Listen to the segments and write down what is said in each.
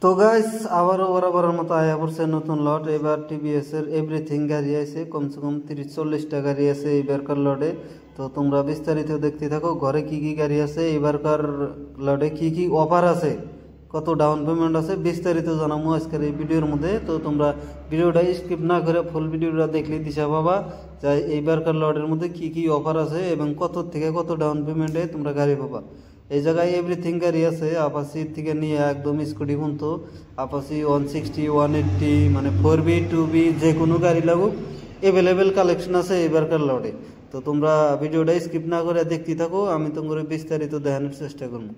তো গাইস আবারও বরাবরের মতো আয়া পড়ছে নতুন লট। এবার টিভিএস এর এভরিথিং গাড়ি আছে, কমসে কম 30-40টা গাড়ি আছে এইবারকার লটে। তো তোমরা বিস্তারিত দেখতে থাকো ঘরে কি কি গাড়ি আছে, এইবারকার লটে কি কি অফার আছে, কত ডাউন পেমেন্ট আছে, বিস্তারিত জানাবো আজকের এই ভিডিওর মধ্যে। তো তোমরা ভিডিওটা স্কিপ না করে ফুল ভিডিওটা দেখলে দিশা পাবা যে এইবারকার লটের মধ্যে কি কি অফার আছে এবং কত থেকে কত ডাউন পেমেন্টে তোমরা গাড়ি পাবা। এই জায়গায় এভরিথিং গাড়ি আছে, আপাসি থেকে নিয়ে একদম স্কুটি পর্যন্ত, আপাসি 160 180 মানে 4B 2B যে কোনো গাড়ি লাগুক এভেলেবেল কালেকশন আছে এবারকার লটে। তো তোমরা ভিডিওটা স্কিপ না করে দেখতে থাকো, আমি তোমাকে বিস্তারিত দেখানোর চেষ্টা করবো।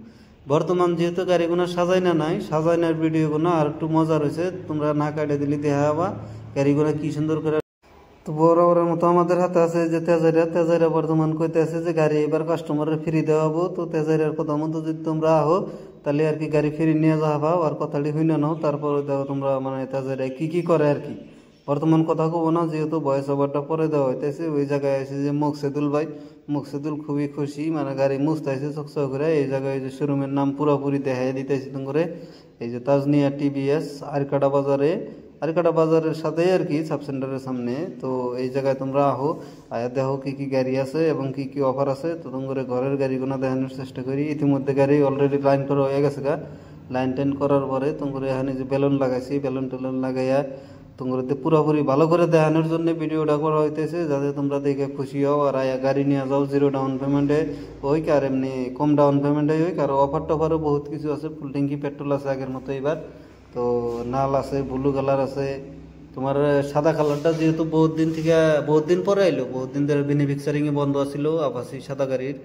বর্তমান যেহেতু গাড়িগুলো সাজাইনা নাই, সাজাইনার ভিডিওগুলো আর একটু মজা রয়েছে, তোমরা না কাটে দিলে দেখা হবা গাড়িগুলো কি সুন্দর করে। তো বরাবরের মতো আমাদের হাতে আছে যে তেজাইরা বর্তমান কইতে আছে যে গাড়ি এবার কাস্টমারের ফ্রি দেওয়া হবো। তো তেজাইরার কথা মতো যদি তোমরা আহো তাহলে আর কি গাড়ি ফ্রি নিয়ে যাওয়া আর কথাটি হই না নাও। তারপরে দেখো তোমরা মানে তেজাইরা কি কি করে আর কি। বর্তমান কথা কব না, যেহেতু ভয়েস ওভারটা পরে দেওয়া হইতেছে। ওই জায়গায় আছে যে মুকসেদুল ভাই, মুকসেদুল খুবই খুশি, মানে গাড়ি মুছতেছে চকচক করে। এই জায়গায় যে শোরুমের নাম পুরোপুরি দেখাই দিতেছি তোমরা, এই যে তাজনিয়া টিভিএস আরকাটা বাজারে, আরকাটা বাজারের সাথে আর কি সাব সেন্টারের সামনে। তো এই জায়গায় তোমরা আহো, আয়া দেখো কি কি গাড়ি আছে এবং কি কি অফার আছে। তো তোমরা ঘরের গাড়িগুলো দেখানোর চেষ্টা করি। ইতিমধ্যে গাড়ি অলরেডি লাইন করা হয়ে গেছে গা। লাইন টেন করার পরে তোমরা এখানে যে বেলুন লাগাইছি, বেলুন টেলুন লাগাইয়া তোমরা পুরোপুরি ভালো করে দেখানোর জন্য ভিডিওটা করা হইতেছে, যাতে তোমরা দেখে খুশি হও আর আয়া গাড়ি নিয়ে যাও। জিরো ডাউন পেমেন্টে হোক আর এমনি কম ডাউন পেমেন্টে হোক। আর অফার টফারও বহুত কিছু আছে, ফুল ট্যাঙ্কি পেট্রোল আছে আগের মতো এবার। তো নাল আছে, ব্লু কালার আছে, তোমার সাদা কালারটা যেহেতু বহুত দিন পরে আইলো, বহুত দিন ধরে বেনিফিক্সারিং এ বন্ধ আছিল আপাসি সাদা গাড়ির।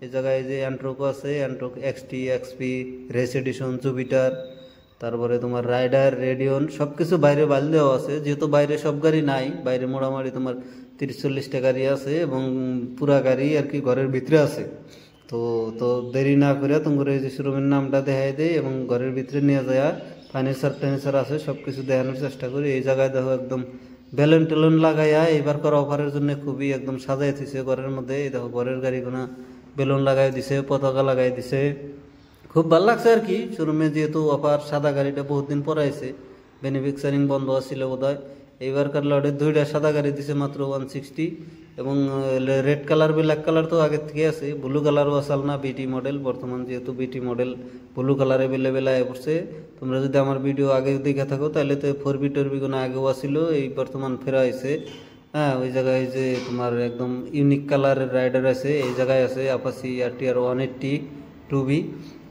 এই জায়গায় যে অ্যান্ট্রোকো আছে, অ্যান্ট্রোক XT XP race edition Jupiter, তারপরে তোমার রাইডার রেডিয়ন সবকিছু বাইরে বাল দেওয়া আছে। যেহেতু বাইরে সব গাড়ি নাই, বাইরে মোটামুটি তোমার 30-40টা গাড়ি আছে এবং পুরা গাড়ি আর কি ঘরের ভিতরে আছে। তো তো দেরি না করে তোমরা এই যে শোরুমের নামটা দেখাই দেয় এবং ঘরের ভিতরে নিয়ে যায় ফার্নিচার আছে সবকিছু দেখানোর চেষ্টা করি। এই জায়গায় দেখো একদম বেলুন টেলুন লাগাইয়া এবারকার অফারের জন্য খুবই একদম সাজাই দিছে ঘরের মধ্যে। এই দেখো ঘরের গাড়িগুলো বেলুন লাগাই দিছে, পতাকা লাগাই দিছে, খুব ভালো লাগছে আর কি। শোরুমে যেহেতু অফার, সাদা গাড়িটা বহুত দিন পরে আইছে, বেনিফিক্সারিং বন্ধ ছিল বোধ হয়। এইবারকার লটে 2টা সাদা গাড়ি দিছে মাত্র 160 এবং রেড কালার ব্ল্যাক কালার তো আগের থেকে আছে, ব্লু কালারও আসাল না বিটি মডেল। বর্তমান যেহেতু বিটি মডেল ব্লু কালার অ্যাভেলেবেল আয় পড়ছে। তোমরা যদি আমার ভিডিও আগে দেখে থাকো তাহলে তো 4B টরবি কোনো আগেও আসছিল, এই বর্তমান ফেরা হয়েছে। হ্যাঁ, ওই জায়গায় যে তোমার একদম ইউনিক কালারের রাইডার আছে, এই জায়গায় আছে আপাসি RTR 180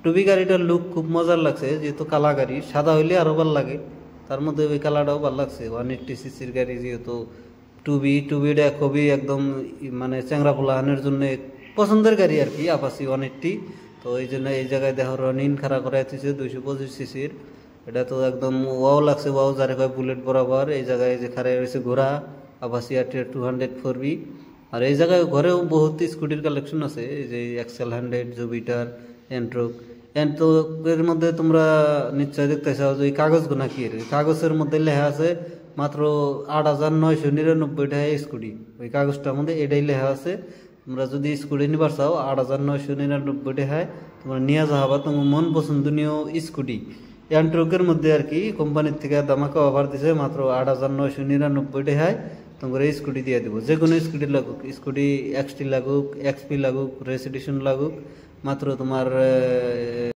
টুবি গাড়িটার লুক খুব মজার লাগছে, যেহেতু কালা গাড়ি, সাদা হইলে আরো ভালো লাগে, তার মধ্যে ওই কালারটাও ভালো লাগছে। 180cc গাড়ি যেহেতু টুবিটা খুবই একদম মানে চ্যাংরা পোলাহানের জন্য পছন্দের গাড়ি আর কি আপাসি 180। তো এই জন্য এই জায়গায় দেখো রনিন খাড়া করা হচ্ছে 225cc, এটা তো একদম ওয়াও লাগছে, ওয়াও যারে কয় বুলেট বরাবর। এই জায়গায় যে খাড়া রয়েছে ঘোড়া আপাসি RTR 200 4B। আর এই জায়গায় ঘরেও বহুত স্কুটির কালেকশন আছে, এই যে এক্সেল 100, জুপিটার, এন্ট্রোকের মধ্যে তোমরা নিশ্চয় দেখতে চাও যে কাগজ গুনা কি, কাগজের মধ্যে লেখা আছে মাত্র 8,999 টাকা স্কুটি। ওই কাগজটার মধ্যে এটাই লেখা আছে। তোমরা যদি স্কুটি নিবার চাও 8,999 টাকায় তোমরা নিয়ে যাবা তোমার মন পছন্দনীয় স্কুটি। অ্যান্ট্রোকের মধ্যে আর কি কোম্পানির থেকে দামাকা অফার দিছে, মাত্র 8,999 টাকায় তোমরা এই স্কুটি দিয়ে দেবো। যে কোনো স্কুটি লাগুক, স্কুটি এক্সটি লাগুক, এক্সপি লাগুক, রেস এডিশন লাগুক, মাত্র তোমার